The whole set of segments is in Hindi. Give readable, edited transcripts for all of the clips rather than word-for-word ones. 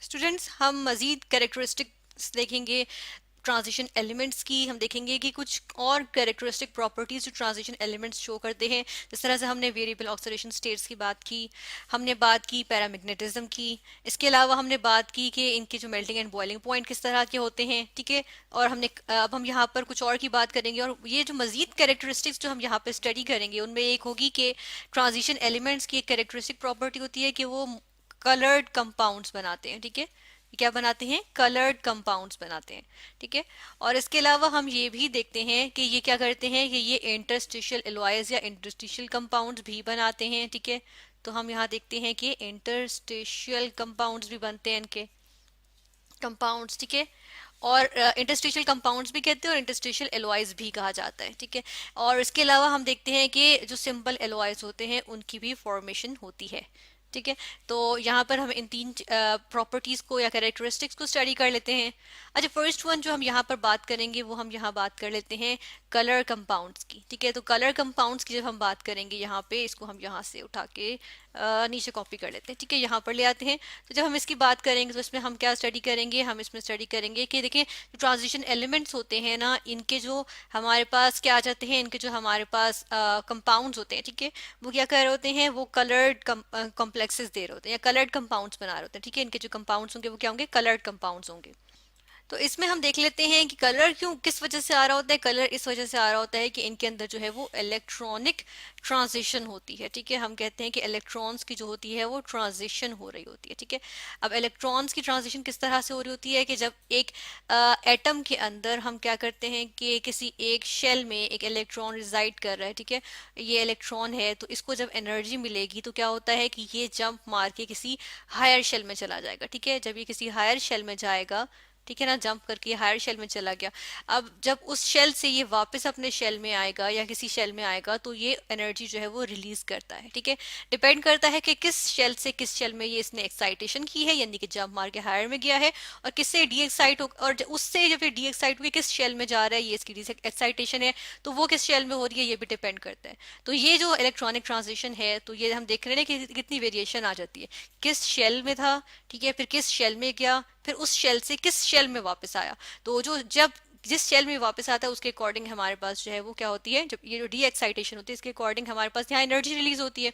स्टूडेंट्स, हम मज़ीद कैरेक्टरिस्टिक्स देखेंगे ट्रांजिशन एलिमेंट्स की। हम देखेंगे कि कुछ और कैरेक्टरिस्टिक प्रॉपर्टीज जो ट्रांजिशन एलिमेंट्स शो करते हैं। जिस तरह से हमने वेरिएबल ऑक्सीडेशन स्टेट्स की बात की, हमने बात की पैरामैग्नेटिज्म की, इसके अलावा हमने बात की कि इनके जो मेल्टिंग एंड बॉइलिंग पॉइंट किस तरह के होते हैं, ठीक है। और हमने अब हम यहाँ पर कुछ और की बात करेंगे, और ये जो मजीद कैरेक्टरिस्टिक्स जो हम यहाँ पर स्टडी करेंगे उनमें एक होगी कि ट्रांजिशन एलिमेंट्स की एक कैरेक्टरिस्टिक प्रॉपर्टी होती है कि वो कलर्ड कंपाउंड्स बनाते हैं, ठीक है। क्या बनाते हैं? कलर्ड कंपाउंड्स बनाते हैं, ठीक है। और इसके अलावा हम ये भी देखते हैं कि ये क्या करते हैं कि ये इंटरस्टिशियल एलॉयज या इंटरस्टिशियल कंपाउंड्स भी बनाते हैं, ठीक है। तो हम यहाँ देखते हैं कि इंटरस्टिशियल कंपाउंड्स भी बनते हैं इनके कंपाउंड्स, ठीक है। और इंटरस्टिशियल कंपाउंड्स भी कहते हैं और इंटरस्टिशियल एलॉयज भी कहा जाता है, ठीक है। और इसके अलावा हम देखते हैं कि जो सिंपल एलॉयज होते हैं उनकी भी फॉर्मेशन होती है, ठीक है। तो यहाँ पर हम इन तीन प्रॉपर्टीज को या कैरेक्टरिस्टिक्स को स्टडी कर लेते हैं। अच्छा, फर्स्ट वन जो हम यहाँ पर बात करेंगे वो हम यहाँ बात कर लेते हैं कलर कंपाउंड्स की, ठीक है। तो कलर कंपाउंड्स की जब हम बात करेंगे यहाँ पे, इसको हम यहाँ से उठा के नीचे कॉपी कर लेते हैं, ठीक है, यहाँ पर ले आते हैं। तो जब हम इसकी बात करेंगे तो इसमें हम क्या स्टडी करेंगे? हम इसमें स्टडी करेंगे कि देखिए जो ट्रांजिशन एलिमेंट्स होते हैं ना, इनके जो हमारे पास क्या आ जाते हैं, इनके जो हमारे पास कंपाउंड्स होते हैं, ठीक है, वो क्या कर रहे होते हैं? वो कलर्ड कॉम्प्लेक्सेस दे रहे होते हैं या कलर्ड कंपाउंड्स बना रहे होते हैं, ठीक है। इनके जो कंपाउंड्स होंगे वो क्या होंगे? कलर्ड कंपाउंड्स होंगे। तो इसमें हम देख लेते हैं कि कलर क्यों, किस वजह से आ रहा होता है। कलर इस वजह से आ रहा होता है कि इनके अंदर जो है वो इलेक्ट्रॉनिक ट्रांजिशन होती है, ठीक है। हम कहते हैं कि इलेक्ट्रॉन्स की जो होती है वो ट्रांजिशन हो रही होती है, ठीक है। अब इलेक्ट्रॉन्स की ट्रांजिशन किस तरह से हो रही होती है कि जब एक एटम के अंदर हम क्या करते हैं कि किसी एक शेल में एक इलेक्ट्रॉन रिजाइड कर रहा है, ठीक है। ये इलेक्ट्रॉन है, तो इसको जब एनर्जी मिलेगी तो क्या होता है कि ये जंप मार के किसी हायर शेल में चला जाएगा, ठीक है। जब ये किसी हायर शेल में जाएगा, ठीक है ना, जंप करके हायर शेल में चला गया। अब जब उस शेल से ये वापस अपने शेल में आएगा या किसी शेल में आएगा तो ये एनर्जी जो है वो रिलीज करता है, ठीक है। डिपेंड करता है कि किस शेल से किस शेल में ये इसने एक्साइटेशन की है, यानी कि जंप मार के हायर में गया है, और किससे डी एक्साइट हो, और उससे जब ये डी एक्साइट हुई किस शेल में जा रहा है, ये इसकी एक्साइटेशन है, तो वो किस शेल में हो रही है ये भी डिपेंड करता है। तो ये जो इलेक्ट्रॉनिक ट्रांजिशन है, तो ये हम देख रहे हैं कि कितनी वेरिएशन आ जाती है। किस शेल में था, ठीक है, फिर किस शेल में गया, फिर उस शेल से किस शेल में वापस आया। तो जो जब जिस शेल में वापस आता है उसके अकॉर्डिंग हमारे पास जो है वो क्या होती है, जब ये जो डी एक्साइटेशन होती है इसके अकॉर्डिंग हमारे पास यहाँ एनर्जी रिलीज होती है।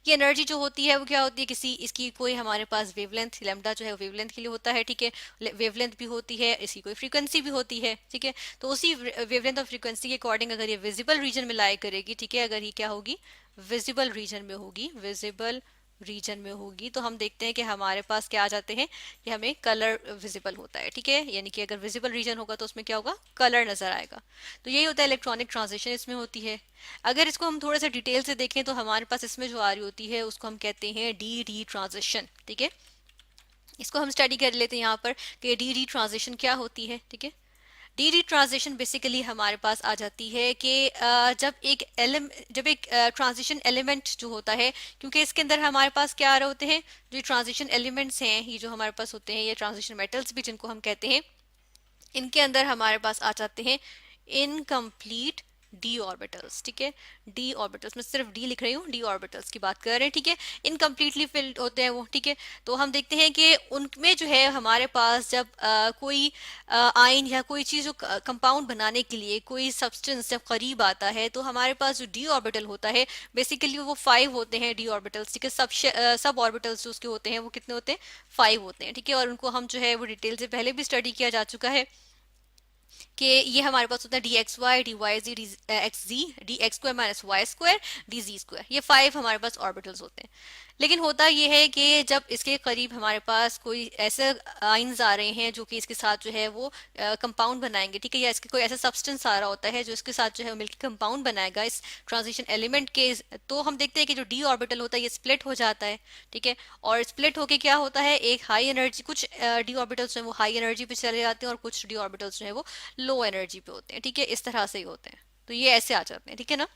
ये एनर्जी जो होती है वो क्या होती है, किसी इसकी कोई हमारे पास वेवलेंथ लैम्डा जो है वेवलेंथ के लिए होता है, ठीक है। वेवलेंथ भी होती है, इसकी कोई फ्रीक्वेंसी भी होती है, ठीक है। तो उसी वेवलेंथ और फ्रीक्वेंसी के अकॉर्डिंग अगर ये विजिबल रीजन में लाई करेगी, ठीक है, अगर ये क्या होगी? विजिबल रीजन में होगी, विजिबल रीजन में होगी, तो हम देखते हैं कि हमारे पास क्या आ जाते हैं कि हमें कलर विजिबल होता है, ठीक है। यानी कि अगर विजिबल रीजन होगा तो उसमें क्या होगा? कलर नजर आएगा। तो यही होता है, इलेक्ट्रॉनिक ट्रांजिशन इसमें होती है। अगर इसको हम थोड़ा सा डिटेल से देखें तो हमारे पास इसमें जो आ रही होती है उसको हम कहते हैं डी डी ट्रांजिशन, ठीक है। इसको हम स्टडी कर लेते हैं यहाँ पर कि डी डी ट्रांजिशन क्या होती है, ठीक है। डी डी ट्रांजिशन बेसिकली हमारे पास आ जाती है कि जब एक ट्रांजिशन एलिमेंट जो होता है, क्योंकि इसके अंदर हमारे पास क्या आ रहे होते हैं, जो ट्रांजिशन एलिमेंट्स हैं, ये जो हमारे पास होते हैं, ये ट्रांजिशन मेटल्स भी जिनको हम कहते हैं, इनके अंदर हमारे पास आ जाते हैं इनकम्प्लीट डी ऑर्बिटल्स, ठीक है। डी ऑर्बिटल्स में सिर्फ डी लिख रही हूँ, डी ऑर्बिटल्स की बात कर रहे हैं, ठीक है। इनकम्प्लीटली फिल्ड होते हैं वो, ठीक है। तो हम देखते हैं कि उनमें जो है हमारे पास जब कोई आयन या कोई चीज जो कंपाउंड बनाने के लिए कोई सब्सटेंस जब करीब आता है तो हमारे पास जो डी ऑर्बिटल होता है बेसिकली वो 5 होते हैं डी ऑर्बिटल्स, ठीक है। सब ऑर्बिटल्स जो उसके होते हैं वो कितने होते हैं? 5 होते हैं, ठीक है। और उनको हम जो है वो डिटेल से पहले भी स्टडी किया जा चुका है कि ये हमारे पास होता है D X Y, D Y G, D X G, D X square minus Y square, D G square. ये 5 हमारे पास ऑर्बिटल्स होते हैं। लेकिन होता ये है कि जब इसके करीब हमारे पास कोई ऐसे आइंस आ रहे हैं जो कि इसके साथ जो है वो कंपाउंड बनाएंगे, ठीक है, या इसके कोई ऐसा सब्सटेंस आ रहा होता है जो इसके साथ जो है मिलकर कंपाउंड बनाएगा इस ट्रांजिशन एलिमेंट के, तो हम देखते हैं कि जो डी ऑर्बिटल होता है ये स्प्लिट हो जाता है, ठीक है। और स्प्लिट होके क्या होता है, एक हाई एनर्जी, कुछ डी ऑर्बिटल्स जो है वो हाई एनर्जी पे चले जाते हैं और कुछ डी ऑर्बिटल्स जो है वो लो एनर्जी पे होते हैं, ठीक है। इस तरह से ही होते हैं, तो ये ऐसे आ जाते हैं, ठीक है ना।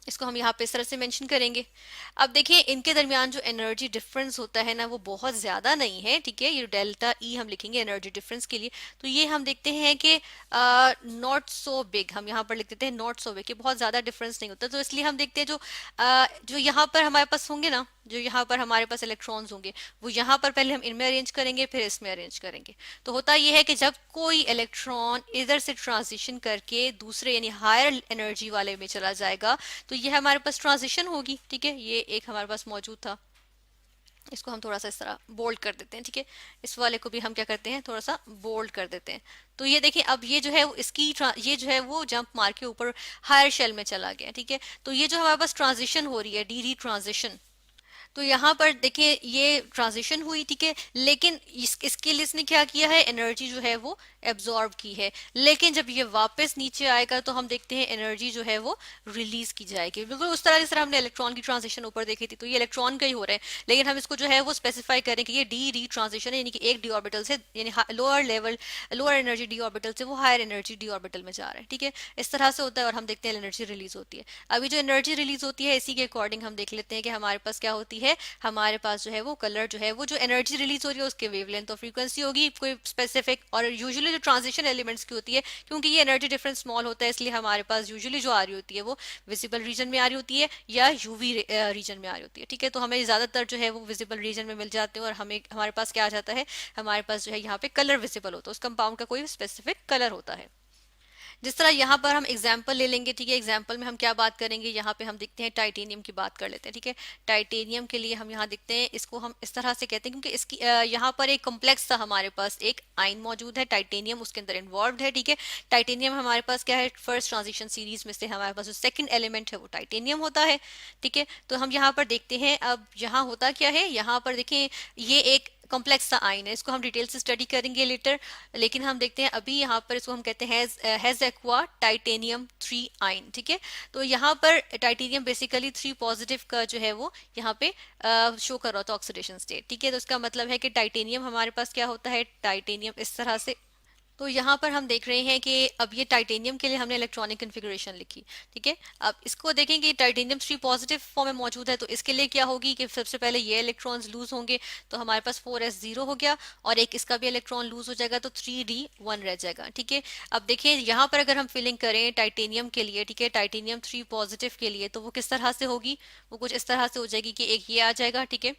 इसको हम यहाँ पे इस तरह से मेंशन करेंगे। अब देखिए इनके दरमियान जो एनर्जी डिफरेंस होता है ना वो बहुत ज़्यादा नहीं है, ठीक है, ये डेल्टा ई हम लिखेंगे एनर्जी डिफरेंस के लिए। तो ये हम देखते हैं कि नॉट सो बिग, हम यहाँ पर लिख देते हैं नॉट सो बिग, कि बहुत ज़्यादा डिफरेंस नहीं होता। तो इसलिए हम देखते हैं जो यहाँ पर हमारे पास होंगे ना, जो यहाँ पर हमारे पास इलेक्ट्रॉन्स होंगे वो यहाँ पर पहले हम इनमें अरेंज करेंगे फिर इसमें अरेंज करेंगे। तो होता यह है कि जब कोई इलेक्ट्रॉन इधर से ट्रांजिशन करके दूसरे यानी हायर एनर्जी वाले में चला जाएगा तो ये हमारे पास ट्रांजिशन होगी, ठीक है, ये एक हमारे पास मौजूद था। इसको हम थोड़ा सा इस तरह बोल्ड कर देते हैं, ठीक है, इस वाले को भी हम क्या करते हैं थोड़ा सा बोल्ड कर देते हैं। तो ये देखिए अब ये जो है इसकी ये जो है वो जंप मार के ऊपर हायर शेल में चला गया, ठीक है। तो ये जो हमारे पास ट्रांजिशन हो रही है डी ट्रांजिशन, तो यहाँ पर देखिए ये ट्रांजिशन हुई, ठीक है, लेकिन इसके लिए इसने क्या किया है, एनर्जी जो है वो एब्जॉर्ब की है। लेकिन जब ये वापस नीचे आएगा तो हम देखते हैं एनर्जी जो है वो रिलीज की जाएगी, बिल्कुल उस तरह जिस तरह हमने इलेक्ट्रॉन की ट्रांजिशन ऊपर देखी थी। तो ये इलेक्ट्रॉन का ही हो रहा है, लेकिन हम इसको जो है वो स्पेसिफाई करें कि ये डी ट्रांजिशन है, यानी कि एक डी ऑर्बिटल से यानी lower level lower energy D orbital से वो हायर एनर्जी डी ऑर्बिटल में जा रहा है, ठीक है, इस तरह से होता है। और हम देखते हैं एनर्जी रिलीज होती है। अभी जो एनर्जी रिलीज होती है इसी के अकॉर्डिंग हम देख लेते हैं कि हमारे पास क्या होती है, हमारे पास जो है वो कलर जो है वो जो एनर्जी रिलीज हो रही है उसके वेवलेंथ और फ्रीक्वेंसी होगी कोई स्पेसिफिक। और यूजुअली जो ट्रांजिशन एलिमेंट्स की होती है, क्योंकि ये एनर्जी डिफरेंस स्मॉल होता है इसलिए हमारे पास यूजुअली जो आ रही होती है वो विजिबल रीजन में आ रही होती है या यूवी रीजन में आ रही होती है, ठीक है। तो हमें ज्यादातर जो है वो विजिबल रीजन में मिल जाते हैं और हमें हमारे पास क्या आ जाता है, हमारे पास जो है यहाँ पे कलर विजिबल होता है, उस कंपाउंड का कोई स्पेसिफिक कलर होता है। जिस तरह यहाँ पर हम एग्जाम्पल ले लेंगे, ठीक है, एग्जाम्पल में हम क्या बात करेंगे, यहाँ पे हम देखते हैं टाइटेनियम की बात कर लेते हैं, ठीक है। टाइटेनियम के लिए हम यहाँ देखते हैं, इसको हम इस तरह से कहते हैं क्योंकि इसकी यहाँ पर एक कॉम्प्लेक्स था, हमारे पास एक आयन मौजूद है, टाइटेनियम उसके अंदर इन्वॉल्व है, ठीक है। टाइटेनियम हमारे पास क्या है, फर्स्ट ट्रांजिशन सीरीज में से हमारे पास जो सेकंड एलिमेंट है वो टाइटेनियम होता है, ठीक है। तो हम यहाँ पर देखते हैं अब यहाँ होता क्या है, यहाँ पर देखें ये एक कॉम्प्लेक्स सा आइन है, इसको हम डिटेल से स्टडी करेंगे लेटर। लेकिन हम देखते हैं अभी यहाँ पर इसको हम कहते हैं हैज एक्वा टाइटेनियम 3 आइन, ठीक है। तो यहाँ पर टाइटेनियम बेसिकली 3 पॉजिटिव का जो है वो यहाँ पे शो कर रहा था ऑक्सीडेशन स्टेट, ठीक है। तो इसका मतलब है कि टाइटेनियम हमारे पास क्या होता है, टाइटेनियम इस तरह से। तो यहाँ पर हम देख रहे हैं कि अब ये टाइटेनियम के लिए हमने इलेक्ट्रॉनिक कन्फिगरेशन लिखी, ठीक है। अब इसको देखें कि टाइटेनियम 3 पॉजिटिव फॉर्म में मौजूद है, तो इसके लिए क्या होगी कि सबसे पहले ये इलेक्ट्रॉन्स लूज होंगे, तो हमारे पास 4s0 हो गया और एक इसका भी इलेक्ट्रॉन लूज हो जाएगा तो 3d1 रह जाएगा, ठीक है। अब देखिए यहाँ पर अगर हम फिलिंग करें टाइटेनियम के लिए, ठीक है, टाइटेनियम 3 पॉजिटिव के लिए, तो वो किस तरह से होगी, वो कुछ इस तरह से हो जाएगी कि एक ये आ जाएगा, ठीक है,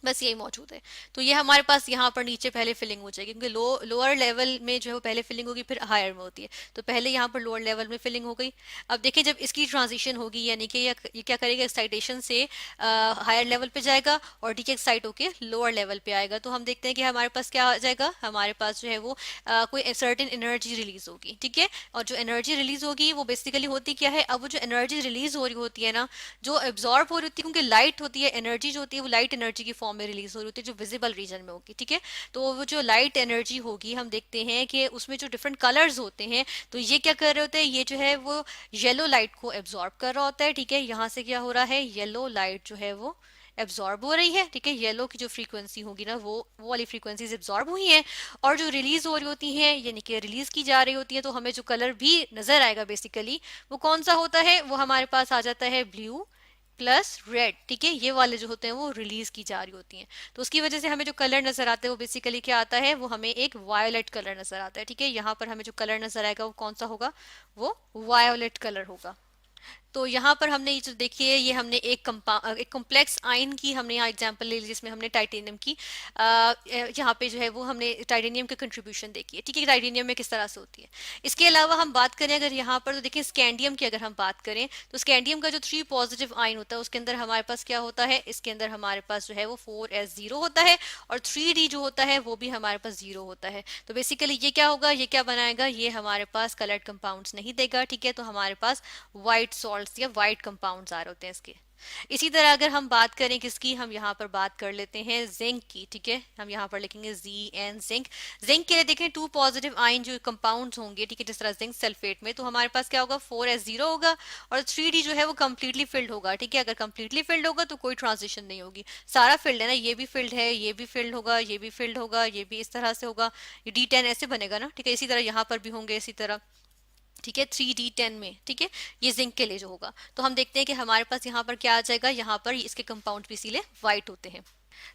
बस यही मौजूद है। तो ये हमारे पास यहाँ पर नीचे पहले फिलिंग हो जाएगी क्योंकि लोअर लेवल में जो है वो पहले फिलिंग होगी फिर हायर में होती है, तो पहले यहाँ पर लोअर लेवल में फिलिंग हो गई। अब देखिए जब इसकी ट्रांजिशन होगी यानी कि ये क्या करेगा, एक्साइटेशन से हायर लेवल पे जाएगा और डी एक्साइट होके लोअर लेवल पे आएगा। तो हम देखते हैं कि हमारे पास क्या आ जाएगा, हमारे पास जो है वो कोई सर्टेन एनर्जी रिलीज होगी, ठीक है। और जो एनर्जी रिलीज होगी वो बेसिकली होती क्या है, अब वो जो एनर्जी रिलीज हो रही होती है ना, जो एब्जॉर्ब हो रही होती है क्योंकि लाइट होती है, एनर्जी जो होती है वो लाइट एनर्जी की फॉर्म में रिलीज हो रही होती है जो विजिबल रीजन में होगी, ठीक है। तो वो जो लाइट एनर्जी होगी हम देखते हैं कि उसमें जो डिफरेंट कलर्स होते हैं, तो ये क्या कर रहे होते हैं, ये जो है वो येलो लाइट को एब्जॉर्ब कर रहा होता है, ठीक है। यहाँ से क्या हो रहा है, येलो लाइट जो है वो एब्जॉर्ब हो रही है, ठीक है। येलो की जो फ्रीक्वेंसी होगी ना वो वाली फ्रीक्वेंसीज एब्जॉर्ब हुई हैं और जो रिलीज हो रही होती हैं यानी कि रिलीज की जा रही होती है, तो हमें जो कलर भी नजर आएगा बेसिकली वो कौन सा होता है, वो हमारे पास आ जाता है ब्लू प्लस रेड, ठीक है। ये वाले जो होते हैं वो रिलीज की जा रही होती हैं, तो उसकी वजह से हमें जो कलर नजर आता है वो बेसिकली क्या आता है, वो हमें एक वायोलेट कलर नजर आता है, ठीक है। यहाँ पर हमें जो कलर नजर आएगा वो कौन सा होगा, वो वायोलेट कलर होगा। तो यहाँ पर हमने ये जो देखिए ये हमने एक कॉम्प्लेक्स आयन की हमने यहाँ एग्जांपल ले ली जिसमें हमने टाइटेनियम की यहाँ पे जो है वो हमने टाइटेनियम की कंट्रीब्यूशन देखी है, ठीक है, टाइटेनियम में किस तरह से होती है। इसके अलावा हम बात करें अगर यहाँ पर तो देखिए स्कैंडियम की अगर हम बात करें तो स्कैंडियम का जो 3 पॉजिटिव आयन होता है उसके अंदर हमारे पास क्या होता है, इसके अंदर हमारे पास जो है वो 4s0 होता है और 3d जो होता है वो भी हमारे पास 0 होता है। तो बेसिकली ये क्या होगा, ये क्या बनाएगा, ये हमारे पास कलर्ड कंपाउंड्स नहीं देगा, ठीक है। तो हमारे पास व्हाइट सॉल्ट्स या व्हाइट कंपाउंड्स आ रहे होते हैं इसके। इसी तरह अगर हम बात करें किसकी, हम यहाँ पर बात कर लेते हैं जिंक की, ठीक है। हम यहाँ पर लिखेंगे Zn जिंक। जिंक के लिए देखें 2 पॉजिटिव आयन जो कंपाउंड्स होंगे, ठीक है, जिस तरह जिंक सल्फेट में, तो हमारे पास क्या होगा 4s0 होगा और 3d जो है वो कंप्लीटली फिल्ड होगा, ठीक है। अगर कंप्लीटली फिल्ड होगा तो कोई ट्रांजिशन नहीं होगी, सारा फिल्ड है ना, ये भी फिल्ड है, ये भी फिल्ड होगा, ये भी फिल्ड होगा, ये भी इस तरह से होगा, ये D10 ऐसे बनेगा ना, ठीक है। इसी तरह यहाँ पर भी होंगे इसी तरह। ठीक है, 3D10 में, ठीक है, ये जिंक के लिए जो होगा। तो हम देखते हैं कि हमारे पास यहाँ पर क्या आ जाएगा, यहाँ पर इसके कंपाउंड भी इसीलिए वाइट होते हैं।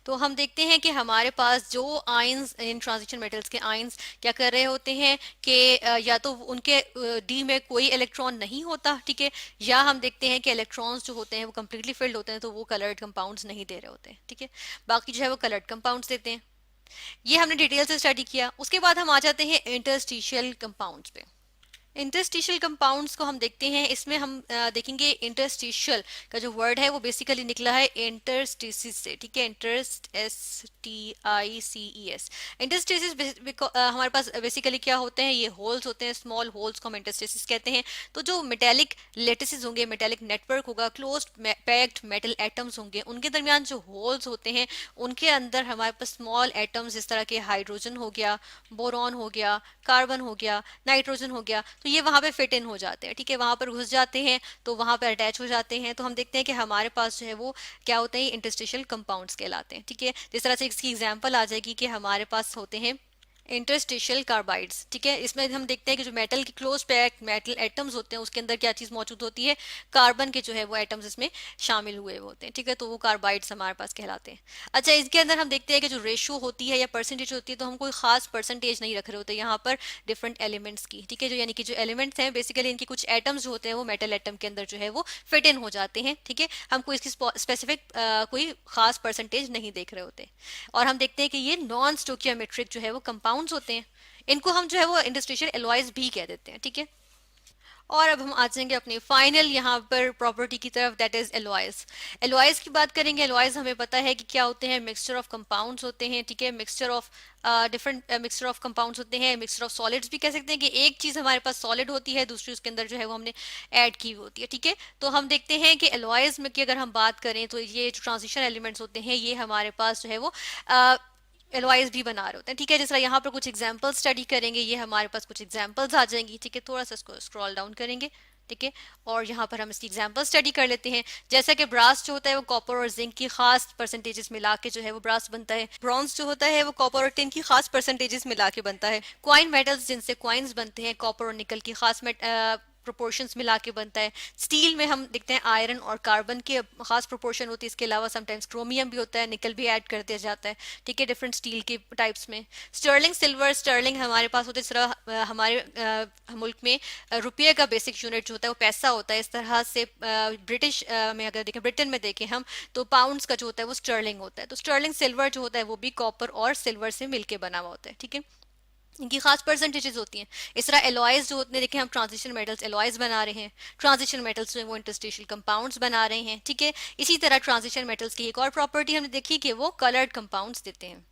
तो हम देखते हैं कि हमारे पास जो आयंस इन ट्रांजिशन मेटल्स के आयंस क्या कर रहे होते हैं कि या तो उनके डी में कोई इलेक्ट्रॉन नहीं होता, ठीक है, या हम देखते हैं कि इलेक्ट्रॉन्स जो होते हैं वो कम्प्लीटली फिल्ड होते हैं, तो वो कलर्ड कंपाउंड्स नहीं दे रहे होते हैं, ठीक है, बाकी जो है वो कलर्ड कंपाउंड्स देते हैं। ये हमने डिटेल से स्टडी किया। उसके बाद हम आ जाते हैं इंटरस्टिशियल कंपाउंड्स पे। इंटरस्टिशियल कंपाउंड्स को हम देखते हैं, इसमें हम देखेंगे इंटरस्टिशियल का जो वर्ड है वो बेसिकली निकला है इंटरस्टिसिस से, ठीक है, STICES। इंटरस्टिसिस हमारे पास बेसिकली क्या होते हैं, ये होल्स होते हैं, स्मॉल होल्स को हम इंटरस्टिसिस कहते हैं। तो जो मेटेलिक लेटिसेस होंगे, मेटेलिक नेटवर्क होगा, क्लोज्ड पैक्ड मेटल एटम्स होंगे, उनके दरमियान जो होल्स होते हैं उनके अंदर हमारे पास स्मॉल एटम्स इस तरह के हाइड्रोजन हो गया, बोरॉन हो गया, कार्बन हो गया, नाइट्रोजन हो गया, तो ये वहां पे फिट इन हो जाते हैं, ठीक है, वहां पर घुस जाते हैं, तो वहां पर अटैच हो जाते हैं। तो हम देखते हैं कि हमारे पास जो है वो क्या होते हैं, इंटरस्टिशियल कंपाउंड्स कहलाते हैं, ठीक है। जिस तरह से इसकी एग्जांपल आ जाएगी कि हमारे पास होते हैं इंटरस्टिशियल कार्बाइड्स, ठीक है, इसमें हम देखते हैं कि जो मेटल के क्लोज पैक मेटल एटम्स होते हैं उसके अंदर क्या चीज मौजूद होती है, कार्बन के जो है वो एटम्स इसमें शामिल हुए होते हैं, ठीक है, तो वो कार्बाइड्स हमारे पास कहलाते हैं। अच्छा, इसके अंदर हम देखते हैं कि जो रेशो होती है या परसेंटेज होती है, तो हम कोई खास परसेंटेज नहीं रख रहे होते यहाँ पर डिफरेंट एलिमेंट्स की, ठीक है, जो यानी कि जो एलिमेंट्स हैं बेसिकली इनके कुछ एटम्स जो होते हैं वो मेटल एटम के अंदर जो है वो फिट इन हो जाते हैं, ठीक है, हम कोई इसकी स्पेसिफिक कोई खास परसेंटेज नहीं देख रहे होते। और हम देखते हैं कि ये नॉन स्टोकियोमेट्रिक जो है वो कंपाउंड्स होते हैं, इनको हम जो है वो इंडस्ट्रियल एलॉयज भी कह देते हैं, ठीक है। और अब हम आ जाएंगे अपनी फाइनल यहाँ पर प्रॉपर्टी की तरफ, दैट इज एलॉयज। एलॉयज की बात करेंगे। एलॉयज हमें पता है कि क्या होते हैं, मिक्सचर ऑफ कंपाउंड्स होते हैं, ठीक है, mixture of different mixture of compounds होते हैं, मिक्सचर ऑफ सॉलिड्स भी कह सकते हैं कि एक चीज हमारे पास सॉलिड होती है, दूसरी उसके अंदर जो है वो हमने ऐड की हुई होती है, ठीक है। तो हम देखते हैं कि एलॉयज में की अगर हम बात करें तो ये जो ट्रांजिशन एलिमेंट्स होते हैं ये हमारे पास जो है वो एलॉयज भी बना रहे होते हैं, ठीक है। जिस तरह यहाँ पर कुछ एग्जांपल्स स्टडी करेंगे, ये हमारे पास कुछ एग्जांपल्स आ जाएंगी, ठीक है, थोड़ा सा इसको स्क्रॉल डाउन करेंगे, ठीक है, और यहाँ पर हम इसकी एग्जांपल स्टडी कर लेते हैं। जैसा कि ब्रास जो होता है वो कॉपर और जिंक की खास परसेंटेजेस मिला के जो है वो ब्रास बनता है। ब्रॉन्ज जो होता है वो कॉपर और टिन की खास परसेंटेजेस मिला के बनता है। क्वाइन मेटल्स जिनसे क्वाइंस बनते हैं, कॉपर और निकल की खास प्रोपोर्शंस मिला के बनता है। स्टील में हम देखते हैं आयरन और कार्बन की खास प्रोपोर्शन होती है, इसके अलावा समटाइम्स क्रोमियम भी होता है, निकल भी ऐड कर दिया जाता है, ठीक है, डिफरेंट स्टील के टाइप्स में। स्टर्लिंग सिल्वर, स्टर्लिंग हमारे पास होते, इस तरह हमारे मुल्क में रुपये का बेसिक यूनिट जो होता है वो पैसा होता है, इस तरह से ब्रिटिश में अगर देखें, ब्रिटेन में देखें हम, तो पाउंड्स का जो होता है वो स्टर्लिंग होता है। तो स्टर्लिंग सिल्वर जो होता है वो भी कॉपर और सिल्वर से मिलके बना हुआ होता है, ठीक है, इनकी खास परसेंटेजेस होती हैं। इस तरह एलॉयज जो होते हैं, देखें हम ट्रांजिशन मेटल्स एलॉयज बना रहे हैं, ट्रांजिशन मेटल्स जो वो इंटरस्टिशियल कंपाउंड्स बना रहे हैं, ठीक है। इसी तरह ट्रांजिशन मेटल्स की एक और प्रॉपर्टी हमने देखी कि वो कलर्ड कंपाउंड्स देते हैं।